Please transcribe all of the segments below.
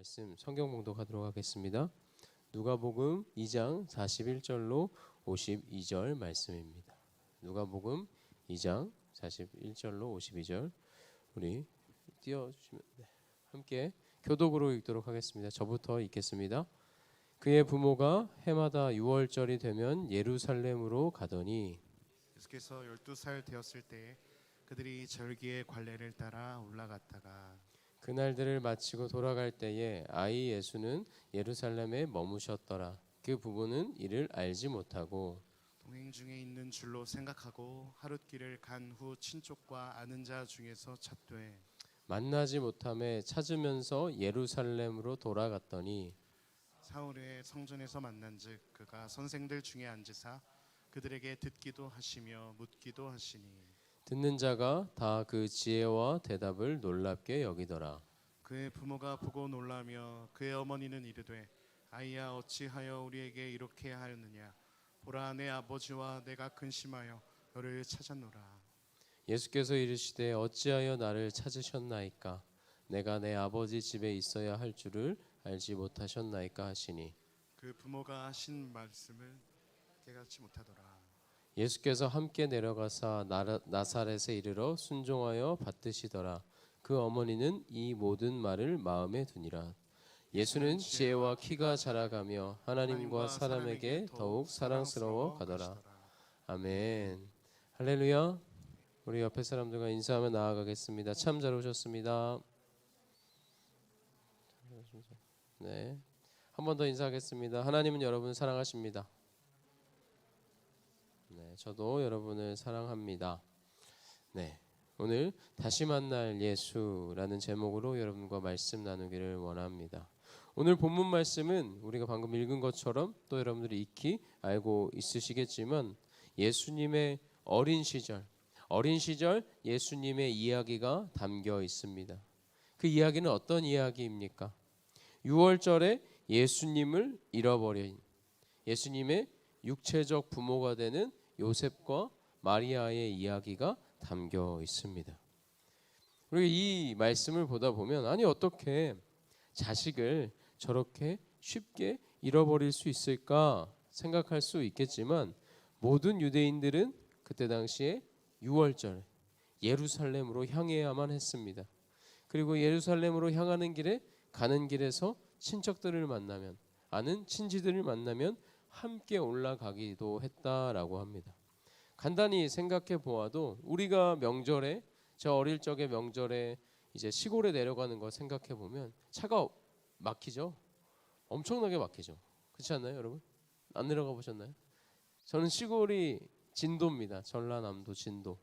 말씀 성경 봉독하도록 하겠습니다. 누가복음 2장 41절로 52절 말씀입니다. 누가복음 2장 41절로 52절 우리 띄워주시면 함께 교독으로 읽도록 하겠습니다. 저부터 읽겠습니다. 그의 부모가 해마다 6월절이 되면 예루살렘으로 가더니 예수께서 12살 되었을 때 그들이 절기의 관례를 따라 올라갔다가 그날들을 마치고 돌아갈 때에 아이 예수는 예루살렘에 머무셨더라. 그 부부는 이를 알지 못하고 동행 중에 있는 줄로 생각하고 하룻길을 간 후 친족과 아는 자 중에서 찾되 만나지 못함에 찾으면서 예루살렘으로 돌아갔더니 사흘에 성전에서 만난즉 그가 선생들 중에 앉으사 그들에게 듣기도 하시며 묻기도 하시니 듣는 자가 다 그 지혜와 대답을 놀랍게 여기더라. 그의 부모가 보고 놀라며 그의 어머니는 이르되 아이야 어찌하여 우리에게 이렇게 하였느냐 보라 내 아버지와 내가 근심하여 너를 찾았노라. 예수께서 이르시되 어찌하여 나를 찾으셨나이까 내가 내 아버지 집에 있어야 할 줄을 알지 못하셨나이까 하시니 그 부모가 하신 말씀을 깨닫지 못하더라. 예수께서 함께 내려가사 나사렛에 이르러 순종하여 받드시더라. 그 어머니는 이 모든 말을 마음에 두니라. 예수는 지혜와 키가 자라가며 하나님과 사람에게 더욱 사랑스러워 가더라. 아멘. 할렐루야. 우리 옆에 사람들과 인사하며 나아가겠습니다. 참 잘 오셨습니다. 네, 한 번 더 인사하겠습니다. 하나님은 여러분을 사랑하십니다. 네, 저도 여러분을 사랑합니다. 네, 오늘 다시 만날 예수라는 제목으로 여러분과 말씀 나누기를 원합니다. 오늘 본문 말씀은 우리가 방금 읽은 것처럼 또 여러분들이 익히 알고 있으시겠지만 예수님의 어린 시절 예수님의 이야기가 담겨 있습니다. 그 이야기는 어떤 이야기입니까? 6월절에 예수님을 잃어버린 예수님의 육체적 부모가 되는 요셉과 마리아의 이야기가 담겨 있습니다. 우리가 이 말씀을 보다 보면 아니 어떻게 자식을 저렇게 쉽게 잃어버릴 수 있을까 생각할 수 있겠지만 모든 유대인들은 그때 당시에 6월절 예루살렘으로 향해야만 했습니다. 그리고 예루살렘으로 향하는 길에 가는 길에서 친척들을 만나면 아는 친지들을 만나면 함께 올라가기도 했다라고 합니다. 간단히 생각해 보아도 우리가 명절에 저 어릴 적의 명절에 이제 시골에 내려가는 거 생각해 보면 차가 막히죠. 엄청나게 막히죠. 그렇지 않나요, 여러분? 안 내려가 보셨나요? 저는 시골이 진도입니다. 전라남도 진도.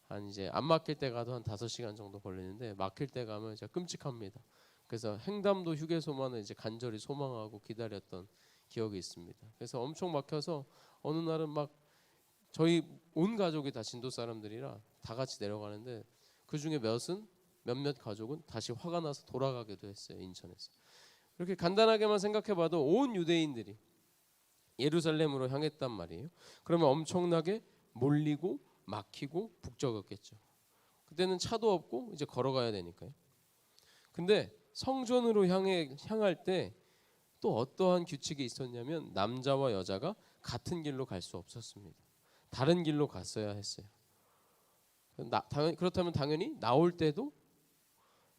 한 이제 안 막힐 때 가도 한 5시간 정도 걸리는데 막힐 때 가면 진짜 끔찍합니다. 그래서 횡담도 휴게소만을 이제 간절히 소망하고 기다렸던 기억이 있습니다. 그래서 엄청 막혀서 어느 날은 막 저희 온 가족이 다 진도 사람들이라 다 같이 내려가는데 그 중에 몇몇 가족은 다시 화가 나서 돌아가기도 했어요. 인천에서. 이렇게 간단하게만 생각해봐도 온 유대인들이 예루살렘으로 향했단 말이에요. 그러면 엄청나게 몰리고 막히고 북적였겠죠. 그때는 차도 없고 이제 걸어가야 되니까요. 근데 성전으로 향할 때 또 어떠한 규칙이 있었냐면 남자와 여자가 같은 길로 갈 수 없었습니다. 다른 길로 갔어야 했어요. 그렇다면 당연히 나올 때도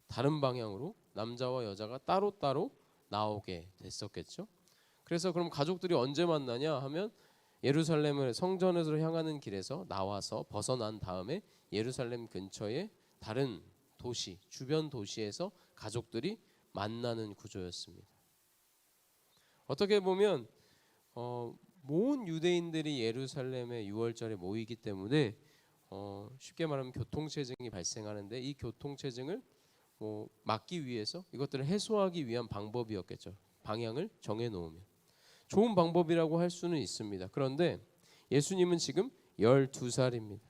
다른 방향으로 남자와 여자가 따로따로 나오게 됐었겠죠. 그래서 그럼 가족들이 언제 만나냐 하면 예루살렘을 성전으로 향하는 길에서 나와서 벗어난 다음에 예루살렘 근처의 다른 도시, 주변 도시에서 가족들이 만나는 구조였습니다. 어떻게 보면 모든 유대인들이 예루살렘의 6월절에 모이기 때문에 쉽게 말하면 교통체증이 발생하는데 이 교통체증을 막기 위해서 이것들을 해소하기 위한 방법이었겠죠. 방향을 정해놓으면 좋은 방법이라고 할 수는 있습니다. 그런데 예수님은 지금 12살입니다.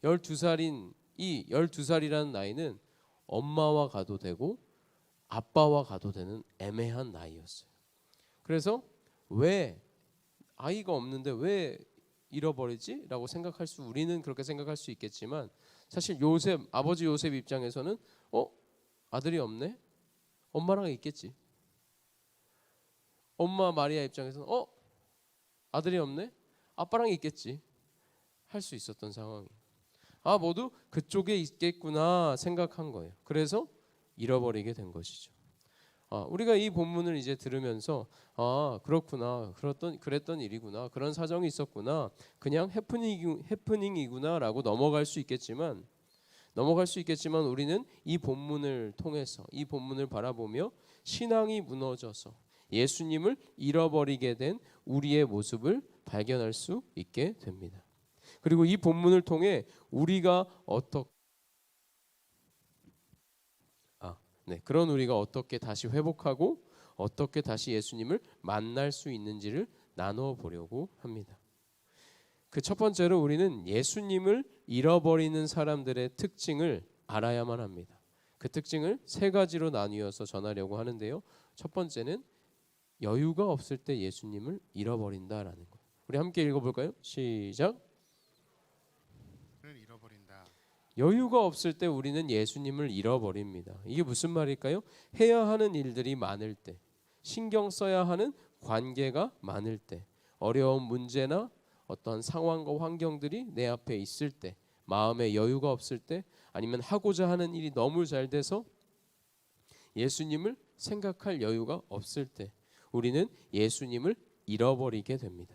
12살인 이 12살이라는 나이는 엄마와 가도 되고 아빠와 가도 되는 애매한 나이였어요. 그래서 왜 아이가 없는데 왜 잃어버리지? 라고 우리는 그렇게 생각할 수 있겠지만 사실 아버지 요셉 입장에서는 아들이 없네? 엄마랑 있겠지. 엄마 마리아 입장에서는 아들이 없네? 아빠랑 있겠지. 할 수 있었던 상황이. 모두 그쪽에 있겠구나 생각한 거예요. 그래서 잃어버리게 된 것이죠. 우리가 이 본문을 이제 들으면서 그렇구나, 그랬던 일이구나, 그런 사정이 있었구나, 그냥 해프닝이구나라고 넘어갈 수 있겠지만 우리는 이 본문을 통해서, 이 본문을 바라보며 신앙이 무너져서 예수님을 잃어버리게 된 우리의 모습을 발견할 수 있게 됩니다. 그리고 이 본문을 통해 우리가 그런 우리가 어떻게 다시 회복하고 어떻게 다시 예수님을 만날 수 있는지를 나누어 보려고 합니다. 그 첫 번째로 우리는 예수님을 잃어버리는 사람들의 특징을 알아야만 합니다. 그 특징을 세 가지로 나뉘어서 전하려고 하는데요. 첫 번째는 여유가 없을 때 예수님을 잃어버린다라는 거예요. 우리 함께 읽어볼까요? 시작. 잃어버린다. 여유가 없을 때 우리는 예수님을 잃어버립니다. 이게 무슨 말일까요? 해야 하는 일들이 많을 때, 신경 써야 하는 관계가 많을 때, 어려운 문제나 어떤 상황과 환경들이 내 앞에 있을 때, 마음에 여유가 없을 때, 아니면 하고자 하는 일이 너무 잘 돼서 예수님을 생각할 여유가 없을 때 우리는 예수님을 잃어버리게 됩니다.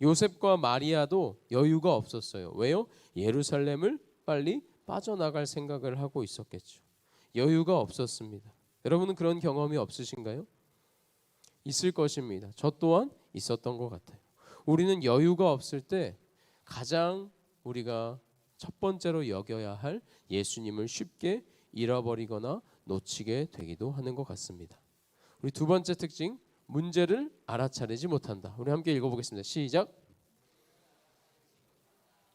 요셉과 마리아도 여유가 없었어요. 왜요? 예루살렘을 빨리 빠져나갈 생각을 하고 있었겠죠. 여유가 없었습니다. 여러분은 그런 경험이 없으신가요? 있을 것입니다. 저 또한 있었던 것 같아요. 우리는 여유가 없을 때 가장 우리가 첫 번째로 여겨야 할 예수님을 쉽게 잃어버리거나 놓치게 되기도 하는 것 같습니다. 우리 두 번째 특징, 문제를 알아차리지 못한다. 우리 함께 읽어보겠습니다. 시작.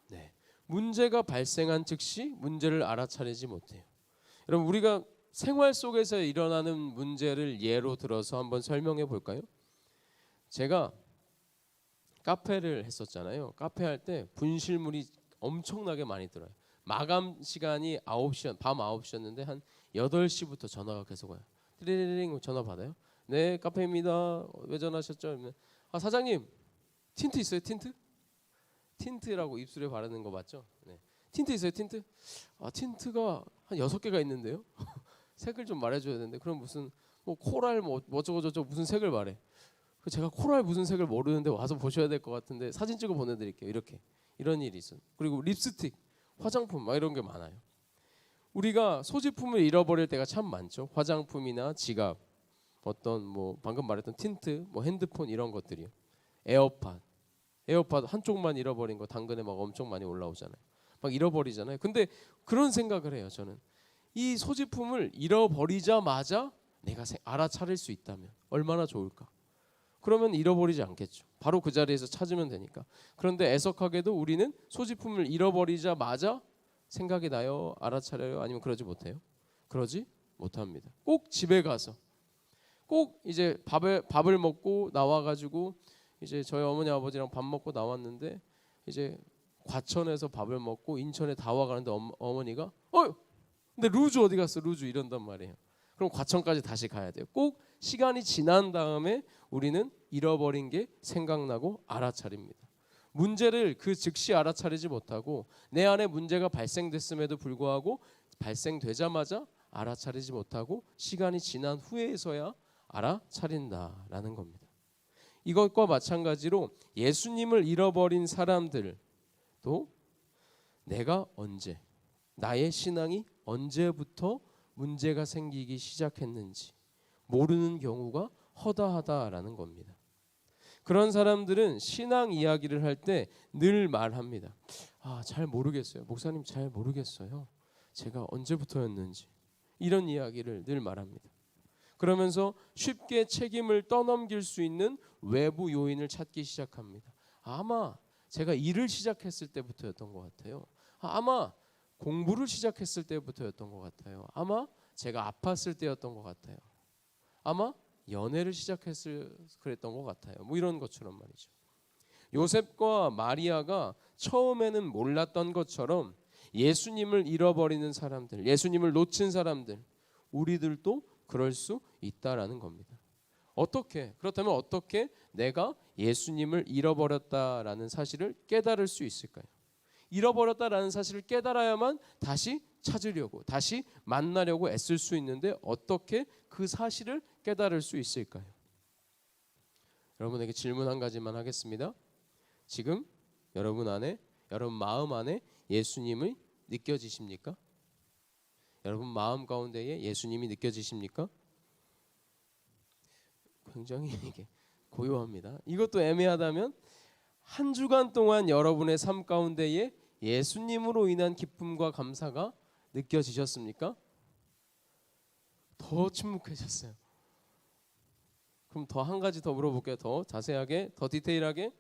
네, 문제가 발생한 즉시 문제를 알아차리지 못해요. 여러분, 우리가 생활 속에서 일어나는 문제를 예로 들어서 한번 설명해 볼까요? 제가 카페를 했었잖아요. 카페 할 때 분실물이 엄청나게 많이 들어요. 마감 시간이 9시, 밤 9시였는데 한 8시부터 전화가 계속 와요. 띠리링 전화 받아요. 네, 카페입니다. 왜 전화하셨죠? 사장님, 틴트 있어요? 틴트라고 입술에 바르는 거 맞죠? 네. 틴트 있어요? 틴트? 틴트가 한 6개가 있는데요. 색을 좀 말해줘야 되는데, 그럼 무슨 코랄 어쩌고저쩌고 무슨 색을 말해. 제가 코랄 무슨 색을 모르는데 와서 보셔야 될 것 같은데 사진 찍어 보내드릴게요. 이런 일이 있어요. 그리고 립스틱, 화장품 이런 게 많아요. 우리가 소지품을 잃어버릴 때가 참 많죠. 화장품이나 지갑, 어떤 방금 말했던 틴트, 핸드폰 이런 것들이요. 에어팟 한쪽만 잃어버린 거 당근에 막 엄청 많이 올라오잖아요. 막 잃어버리잖아요. 근데 그런 생각을 해요. 저는 이 소지품을 잃어버리자마자 내가 알아차릴 수 있다면 얼마나 좋을까. 그러면 잃어버리지 않겠죠. 바로 그 자리에서 찾으면 되니까. 그런데 애석하게도 우리는 소지품을 잃어버리자마자 생각이 나요? 알아차려요? 아니면 그러지 못해요? 그러지 못합니다. 꼭 집에 가서 꼭 이제 밥을 먹고 나와가지고 이제 저희 어머니 아버지랑 밥 먹고 나왔는데 이제 과천에서 밥을 먹고 인천에 다 와가는데 어머니가 근데 루즈 어디 갔어? 루즈 이런단 말이에요. 그럼 과천까지 다시 가야 돼요. 꼭 시간이 지난 다음에 우리는 잃어버린 게 생각나고 알아차립니다. 문제를 그 즉시 알아차리지 못하고 내 안에 문제가 발생됐음에도 불구하고 발생되자마자 알아차리지 못하고 시간이 지난 후에서야 알아차린다라는 겁니다. 이것과 마찬가지로 예수님을 잃어버린 사람들도 내가 언제, 나의 신앙이 언제부터 문제가 생기기 시작했는지 모르는 경우가 허다하다라는 겁니다. 그런 사람들은 신앙 이야기를 할 때 늘 말합니다. 잘 모르겠어요. 목사님 잘 모르겠어요. 제가 언제부터였는지. 이런 이야기를 늘 말합니다. 그러면서 쉽게 책임을 떠넘길 수 있는 외부 요인을 찾기 시작합니다. 아마 제가 일을 시작했을 때부터였던 것 같아요. 아마 공부를 시작했을 때부터였던 것 같아요. 아마 제가 아팠을 때였던 것 같아요. 아마 연애를 그랬던 것 같아요. 이런 것처럼 말이죠. 요셉과 마리아가 처음에는 몰랐던 것처럼 예수님을 잃어버리는 사람들, 예수님을 놓친 사람들, 우리들도 그럴 수 있다라는 겁니다. 어떻게? 그렇다면 어떻게 내가 예수님을 잃어버렸다라는 사실을 깨달을 수 있을까요? 잃어버렸다라는 사실을 깨달아야만 다시 찾으려고, 다시 만나려고 애쓸 수 있는데 어떻게 그 사실을 깨달을 수 있을까요? 여러분에게 질문 한 가지만 하겠습니다. 지금 여러분 마음 안에 예수님이 느껴지십니까? 여러분 마음 가운데에 예수님이 느껴지십니까? 굉장히 이게 고요합니다. 이것도 애매하다면 한 주간 동안 여러분의 삶 가운데에 예수님으로 인한 기쁨과 감사가 느껴지셨습니까? 더 침묵해졌어요. 그럼 더 한 가지 더 물어볼게요. 더 자세하게, 더 디테일하게.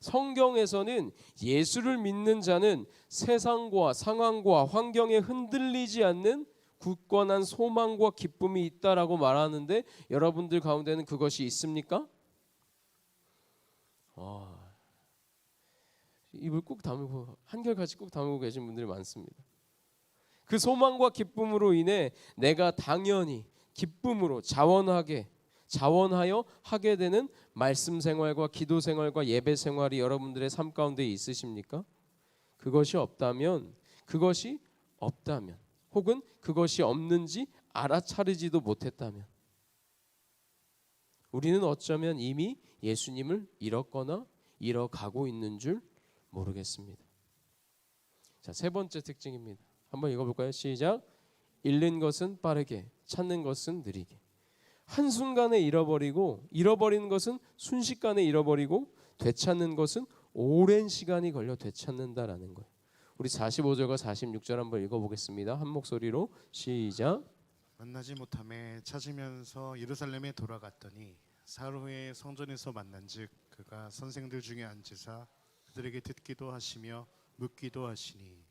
성경에서는 예수를 믿는 자는 세상과 상황과 환경에 흔들리지 않는 굳건한 소망과 기쁨이 있다라고 말하는데 여러분들 가운데는 그것이 있습니까? 입을 꾹 다물고 한결같이 꾹 다물고 계신 분들이 많습니다. 그 소망과 기쁨으로 인해 내가 당연히 기쁨으로 자원하여 하게 되는 말씀 생활과 기도 생활과 예배 생활이 여러분들의 삶 가운데 있으십니까? 그것이 없다면 혹은 그것이 없는지 알아차리지도 못했다면 우리는 어쩌면 이미 예수님을 잃었거나 잃어가고 있는 줄 모르겠습니다. 자, 세 번째 특징입니다. 한번 읽어볼까요? 시작. 잃는 것은 빠르게, 찾는 것은 느리게. 한순간에 잃어버리는 것은 순식간에 잃어버리고 되찾는 것은 오랜 시간이 걸려 되찾는다라는 거예요. 우리 45절과 46절 한번 읽어보겠습니다. 한 목소리로 시작. 만나지 못함에 찾으면서 예루살렘에 돌아갔더니 사흘 후에 성전에서 만난즉 그가 선생들 중에 앉으사 그들에게 듣기도 하시며 묻기도 하시니.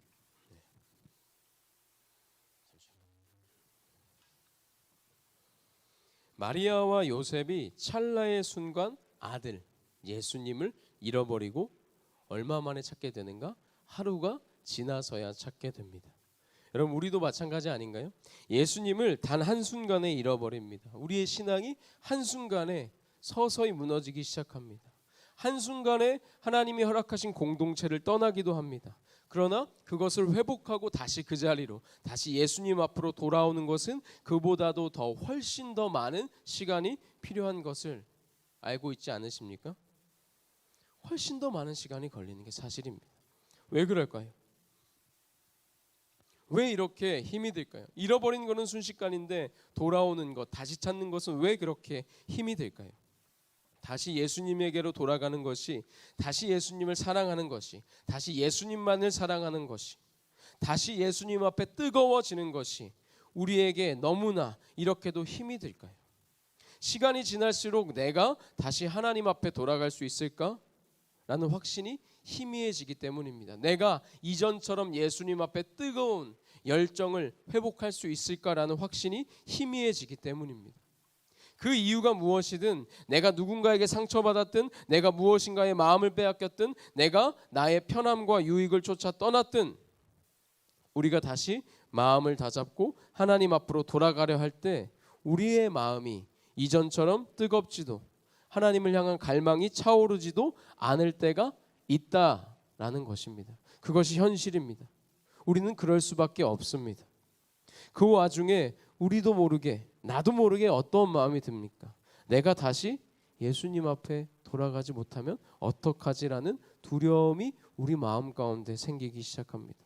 마리아와 요셉이 찰나의 순간 아들 예수님을 잃어버리고 얼마 만에 찾게 되는가? 하루가 지나서야 찾게 됩니다. 여러분 우리도 마찬가지 아닌가요? 예수님을 단 한순간에 잃어버립니다. 우리의 신앙이 한순간에 서서히 무너지기 시작합니다. 한순간에 하나님이 허락하신 공동체를 떠나기도 합니다. 그러나 그것을 회복하고 다시 그 자리로 다시 예수님 앞으로 돌아오는 것은 그보다도 더 훨씬 더 많은 시간이 필요한 것을 알고 있지 않으십니까? 훨씬 더 많은 시간이 걸리는 게 사실입니다. 왜 그럴까요? 왜 이렇게 힘이 들까요? 잃어버린 것은 순식간인데 돌아오는 것, 다시 찾는 것은 왜 그렇게 힘이 들까요? 다시 예수님에게로 돌아가는 것이, 다시 예수님을 사랑하는 것이, 다시 예수님만을 사랑하는 것이, 다시 예수님 앞에 뜨거워지는 것이 우리에게 너무나 이렇게도 힘이 들까요? 시간이 지날수록 내가 다시 하나님 앞에 돌아갈 수 있을까? 라는 확신이 희미해지기 때문입니다. 내가 이전처럼 예수님 앞에 뜨거운 열정을 회복할 수 있을까라는 확신이 희미해지기 때문입니다. 그 이유가 무엇이든 내가 누군가에게 상처받았든 내가 무엇인가의 마음을 빼앗겼든 내가 나의 편함과 유익을 쫓아 떠났든 우리가 다시 마음을 다잡고 하나님 앞으로 돌아가려 할 때 우리의 마음이 이전처럼 뜨겁지도 하나님을 향한 갈망이 차오르지도 않을 때가 있다라는 것입니다. 그것이 현실입니다. 우리는 그럴 수밖에 없습니다. 그 와중에 우리도 모르게 나도 모르게 어떤 마음이 듭니까? 내가 다시 예수님 앞에 돌아가지 못하면 어떡하지라는 두려움이 우리 마음 가운데 생기기 시작합니다.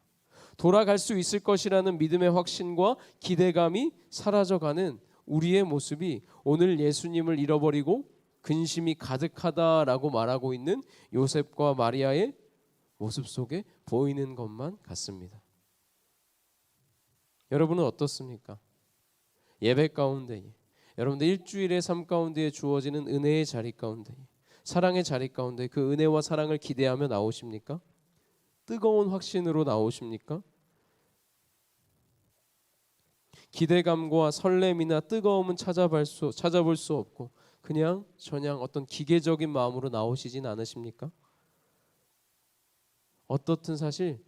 돌아갈 수 있을 것이라는 믿음의 확신과 기대감이 사라져가는 우리의 모습이 오늘 예수님을 잃어버리고 근심이 가득하다라고 말하고 있는 요셉과 마리아의 모습 속에 보이는 것만 같습니다. 여러분은 어떻습니까? 예배 가운데 여러분들 일주일의 삶 가운데 주어지는 은혜의 자리 가운데 사랑의 자리 가운데 그 은혜와 사랑을 기대하며 나오십니까? 뜨거운 확신으로 나오십니까? 기대감과 설렘이나 뜨거움은 찾아볼 수 없고 그냥 어떤 기계적인 마음으로 나오시진 않으십니까? 어떻든 사실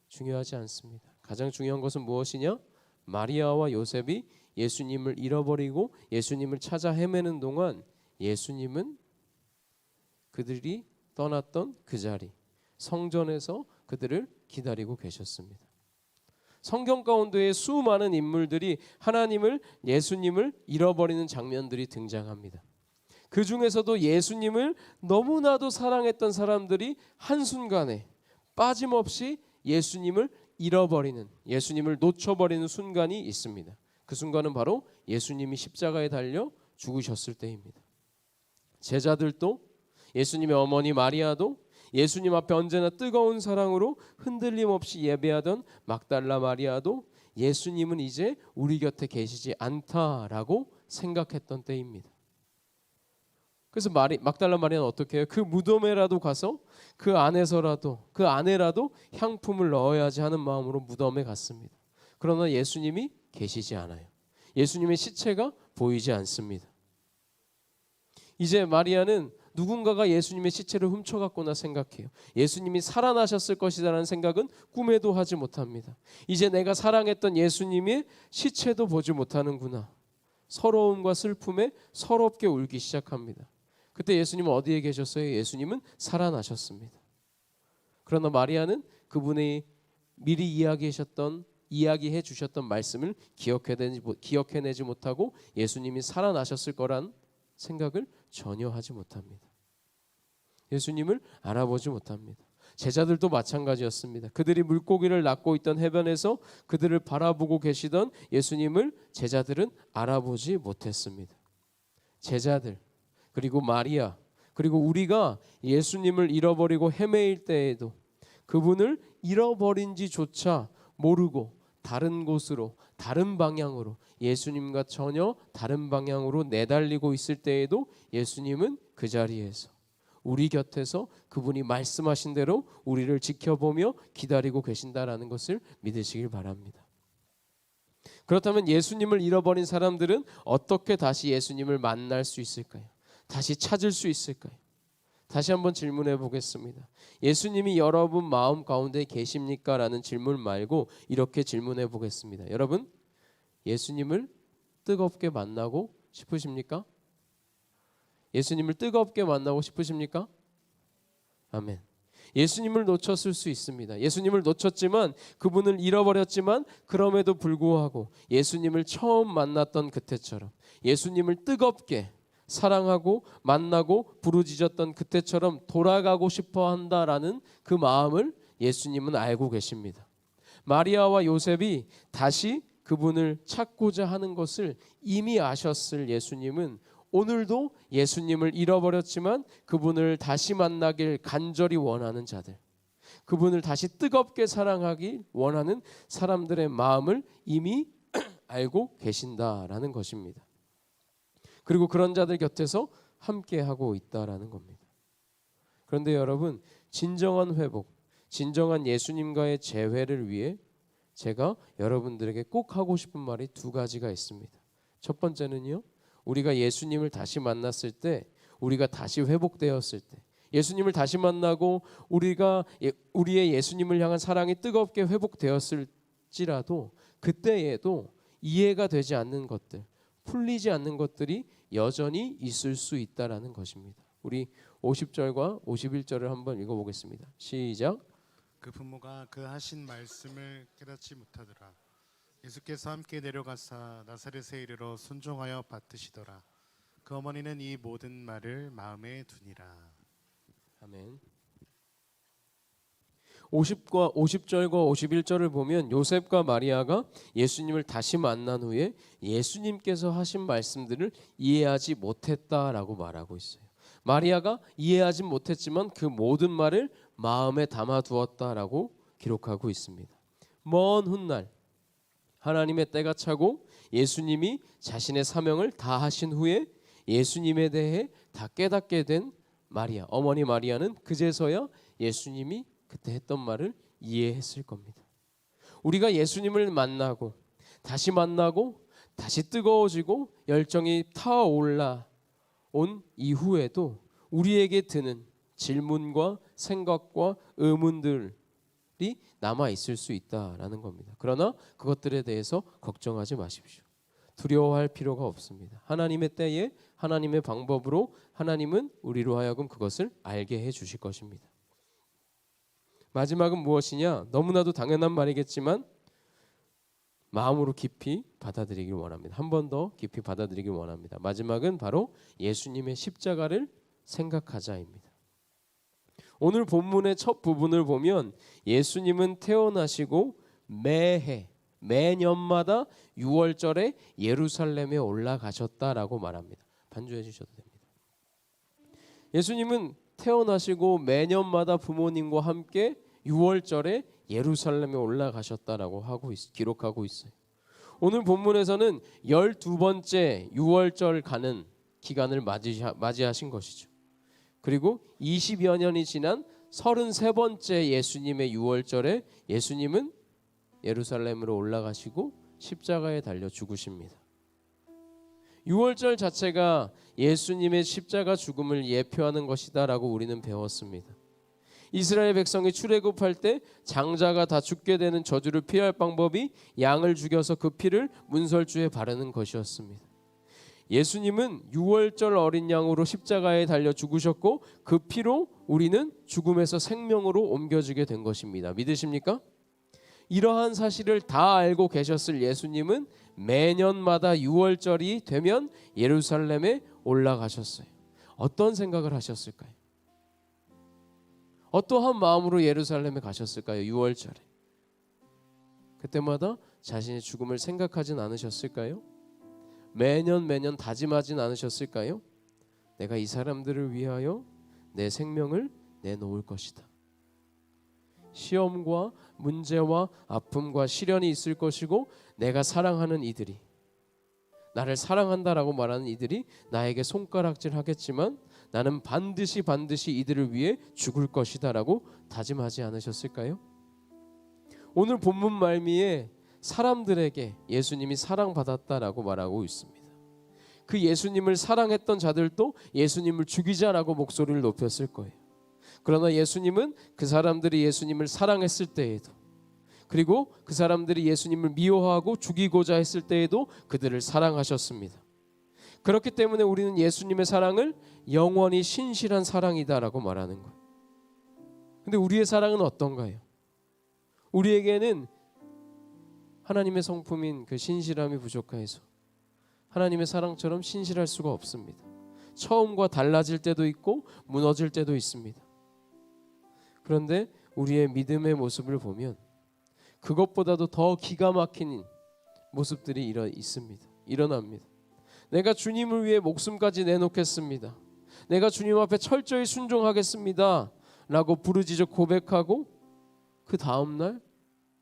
중요하지 않습니다. 가장 중요한 것은 무엇이냐? 마리아와 요셉이 예수님을 잃어버리고 예수님을 찾아 헤매는 동안 예수님은 그들이 떠났던 그 자리, 성전에서 그들을 기다리고 계셨습니다. 성경 가운데에 수많은 인물들이 하나님을, 예수님을 잃어버리는 장면들이 등장합니다. 그 중에서도 예수님을 너무나도 사랑했던 사람들이 한순간에 빠짐없이 예수님을 잃어버리는, 예수님을 놓쳐버리는 순간이 있습니다. 그 순간은 바로 예수님이 십자가에 달려 죽으셨을 때입니다. 제자들도, 예수님의 어머니 마리아도, 예수님 앞에 언제나 뜨거운 사랑으로 흔들림 없이 예배하던 막달라 마리아도 예수님은 이제 우리 곁에 계시지 않다라고 생각했던 때입니다. 그래서 막달라 마리아는 어떻게 해요? 그 무덤에라도 가서 그 안에서라도, 그 안에라도 향품을 넣어야지 하는 마음으로 무덤에 갔습니다. 그러나 예수님이 계시지 않아요. 예수님의 시체가 보이지 않습니다. 이제 마리아는 누군가가 예수님의 시체를 훔쳐갔구나 생각해요. 예수님이 살아나셨을 것이라는 생각은 꿈에도 하지 못합니다. 이제 내가 사랑했던 예수님의 시체도 보지 못하는구나. 서러움과 슬픔에 서럽게 울기 시작합니다. 그때 예수님은 어디에 계셨어요? 예수님은 살아나셨습니다. 그러나 마리아는 그분이 미리 이야기해 주셨던 말씀을 기억해내지 못하고 예수님이 살아나셨을 거란 생각을 전혀 하지 못합니다. 예수님을 알아보지 못합니다. 제자들도 마찬가지였습니다. 그들이 물고기를 낚고 있던 해변에서 그들을 바라보고 계시던 예수님을 제자들은 알아보지 못했습니다. 제자들, 그리고 마리아, 그리고 우리가 예수님을 잃어버리고 헤매일 때에도 그분을 잃어버린지조차 모르고 다른 곳으로, 다른 방향으로, 예수님과 전혀 다른 방향으로 내달리고 있을 때에도 예수님은 그 자리에서, 우리 곁에서 그분이 말씀하신 대로 우리를 지켜보며 기다리고 계신다라는 것을 믿으시길 바랍니다. 그렇다면 예수님을 잃어버린 사람들은 어떻게 다시 예수님을 만날 수 있을까요? 다시 찾을 수 있을까요? 다시 한번 질문해 보겠습니다. 예수님이 여러분 마음 가운데 계십니까? 라는 질문 말고 이렇게 질문해 보겠습니다. 여러분, 예수님을 뜨겁게 만나고 싶으십니까? 예수님을 뜨겁게 만나고 싶으십니까? 아멘. 예수님을 놓쳤을 수 있습니다. 예수님을 놓쳤지만, 그분을 잃어버렸지만, 그럼에도 불구하고 예수님을 처음 만났던 그때처럼, 예수님을 뜨겁게 사랑하고 만나고 부르짖었던 그때처럼 돌아가고 싶어 한다라는 그 마음을 예수님은 알고 계십니다. 마리아와 요셉이 다시 그분을 찾고자 하는 것을 이미 아셨을 예수님은 오늘도 예수님을 잃어버렸지만 그분을 다시 만나길 간절히 원하는 자들, 그분을 다시 뜨겁게 사랑하기 원하는 사람들의 마음을 이미 알고 계신다라는 것입니다. 그리고 그런 자들 곁에서 함께하고 있다라는 겁니다. 그런데 여러분, 진정한 회복, 진정한 예수님과의 재회를 위해 제가 여러분들에게 꼭 하고 싶은 말이 두 가지가 있습니다. 첫 번째는요, 우리가 예수님을 다시 만났을 때, 우리가 다시 회복되었을 때, 예수님을 다시 만나고 우리가 우리의 예수님을 향한 사랑이 뜨겁게 회복되었을지라도 그때에도 이해가 되지 않는 것들, 풀리지 않는 것들이 여전히 있을 수 있다라는 것입니다. 우리 50절과 51절을 한번 읽어보겠습니다. 시작. 그 부모가 그 하신 말씀을 깨닫지 못하더라. 예수께서 함께 내려가사 나사렛에 이르러 순종하여 받드시더라. 그 어머니는 이 모든 말을 마음에 두니라. 아멘. 50절과 51절을 보면 요셉과 마리아가 예수님을 다시 만난 후에 예수님께서 하신 말씀들을 이해하지 못했다라고 말하고 있어요. 마리아가 이해하지 못했지만 그 모든 말을 마음에 담아두었다라고 기록하고 있습니다. 먼 훗날 하나님의 때가 차고 예수님이 자신의 사명을 다 하신 후에 예수님에 대해 다 깨닫게 된 마리아, 어머니 마리아는 그제서야 예수님이 그때 했던 말을 이해했을 겁니다. 우리가 예수님을 만나고 다시 뜨거워지고 열정이 타올라 온 이후에도 우리에게 드는 질문과 생각과 의문들이 남아 있을 수 있다라는 겁니다. 그러나 그것들에 대해서 걱정하지 마십시오. 두려워할 필요가 없습니다. 하나님의 때에 하나님의 방법으로 하나님은 우리로 하여금 그것을 알게 해 주실 것입니다. 마지막은 무엇이냐? 너무나도 당연한 말이겠지만 마음으로 깊이 받아들이길 원합니다. 한 번 더 깊이 받아들이길 원합니다. 마지막은 바로 예수님의 십자가를 생각하자입니다. 오늘 본문의 첫 부분을 보면 예수님은 태어나시고 매년마다 6월절에 예루살렘에 올라가셨다라고 말합니다. 반주해 주셔도 됩니다. 예수님은 태어나시고 매년마다 부모님과 함께 6월절에 예루살렘에 올라가셨다라고 기록하고 있어요. 오늘 본문에서는 12번째 6월절 가는 기간을 맞이하신 것이죠. 그리고 20여 년이 지난 33번째 예수님의 6월절에 예수님은 예루살렘으로 올라가시고 십자가에 달려 죽으십니다. 6월절 자체가 예수님의 십자가 죽음을 예표하는 것이다라고 우리는 배웠습니다. 이스라엘 백성이 출애굽할 때 장자가 다 죽게 되는 저주를 피할 방법이 양을 죽여서 그 피를 문설주에 바르는 것이었습니다. 예수님은 6월절 어린 양으로 십자가에 달려 죽으셨고 그 피로 우리는 죽음에서 생명으로 옮겨지게 된 것입니다. 믿으십니까? 이러한 사실을 다 알고 계셨을 예수님은 매년마다 6월절이 되면 예루살렘에 올라가셨어요. 어떤 생각을 하셨을까요? 어떠한 마음으로 예루살렘에 가셨을까요? 6월절에. 그때마다 자신의 죽음을 생각하진 않으셨을까요? 매년 다짐하진 않으셨을까요? 내가 이 사람들을 위하여 내 생명을 내놓을 것이다. 시험과 문제와 아픔과 시련이 있을 것이고 내가 사랑하는 이들이, 나를 사랑한다라고 말하는 이들이 나에게 손가락질 하겠지만 나는 반드시 이들을 위해 죽을 것이다 라고 다짐하지 않으셨을까요? 오늘 본문 말미에 사람들에게 예수님이 사랑받았다라고 말하고 있습니다. 그 예수님을 사랑했던 자들도 예수님을 죽이자라고 목소리를 높였을 거예요. 그러나 예수님은 그 사람들이 예수님을 사랑했을 때에도, 그리고 그 사람들이 예수님을 미워하고 죽이고자 했을 때에도 그들을 사랑하셨습니다. 그렇기 때문에 우리는 예수님의 사랑을 영원히 신실한 사랑이다라고 말하는 거예요. 근데 우리의 사랑은 어떤가요? 우리에게는 하나님의 성품인 그 신실함이 부족해서 하나님의 사랑처럼 신실할 수가 없습니다. 처음과 달라질 때도 있고 무너질 때도 있습니다. 그런데 우리의 믿음의 모습을 보면 그것보다도 더 기가 막힌 모습들이 일어납니다. 내가 주님을 위해 목숨까지 내놓겠습니다. 내가 주님 앞에 철저히 순종하겠습니다 라고 부르짖어 고백하고 그 다음날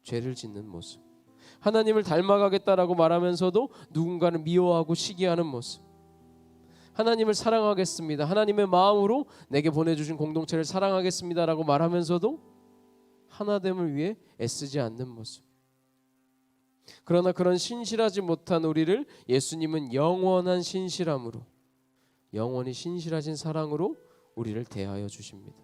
죄를 짓는 모습, 하나님을 닮아가겠다라고 말하면서도 누군가를 미워하고 시기하는 모습, 하나님을 사랑하겠습니다, 하나님의 마음으로 내게 보내주신 공동체를 사랑하겠습니다라고 말하면서도 하나됨을 위해 애쓰지 않는 모습. 그러나 그런 신실하지 못한 우리를 예수님은 영원한 신실함으로, 영원히 신실하신 사랑으로 우리를 대하여 주십니다.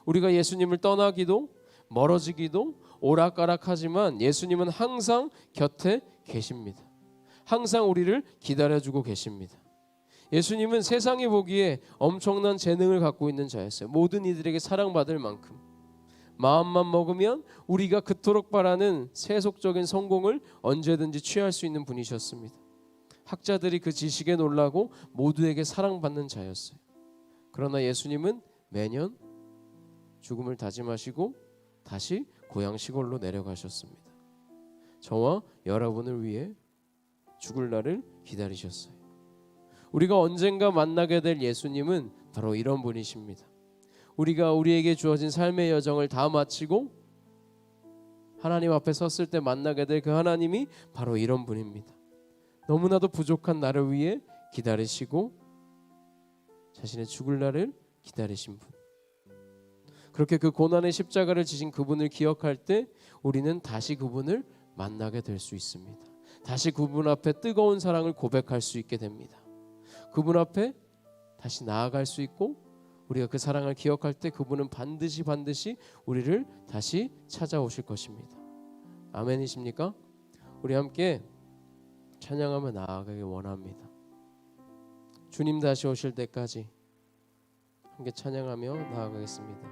우리가 예수님을 떠나기도 멀어지기도 오락가락하지만 예수님은 항상 곁에 계십니다. 항상 우리를 기다려주고 계십니다. 예수님은 세상이 보기에 엄청난 재능을 갖고 있는 자였어요. 모든 이들에게 사랑받을 만큼. 마음만 먹으면 우리가 그토록 바라는 세속적인 성공을 언제든지 취할 수 있는 분이셨습니다. 학자들이 그 지식에 놀라고 모두에게 사랑받는 자였어요. 그러나 예수님은 매년 죽음을 다짐하시고 다시 고향 시골로 내려가셨습니다. 저와 여러분을 위해 죽을 날을 기다리셨어요. 우리가 언젠가 만나게 될 예수님은 바로 이런 분이십니다. 우리가 우리에게 주어진 삶의 여정을 다 마치고 하나님 앞에 섰을 때 만나게 될 그 하나님이 바로 이런 분입니다. 너무나도 부족한 나를 위해 기다리시고 자신의 죽을 날을 기다리신 분. 그렇게 그 고난의 십자가를 지신 그분을 기억할 때 우리는 다시 그분을 만나게 될 수 있습니다. 다시 그분 앞에 뜨거운 사랑을 고백할 수 있게 됩니다. 그분 앞에 다시 나아갈 수 있고 우리가 그 사랑을 기억할 때 그분은 반드시 우리를 다시 찾아오실 것입니다. 아멘이십니까? 우리 함께 찬양하며 나아가길 원합니다. 주님 다시 오실 때까지 함께 찬양하며 나아가겠습니다.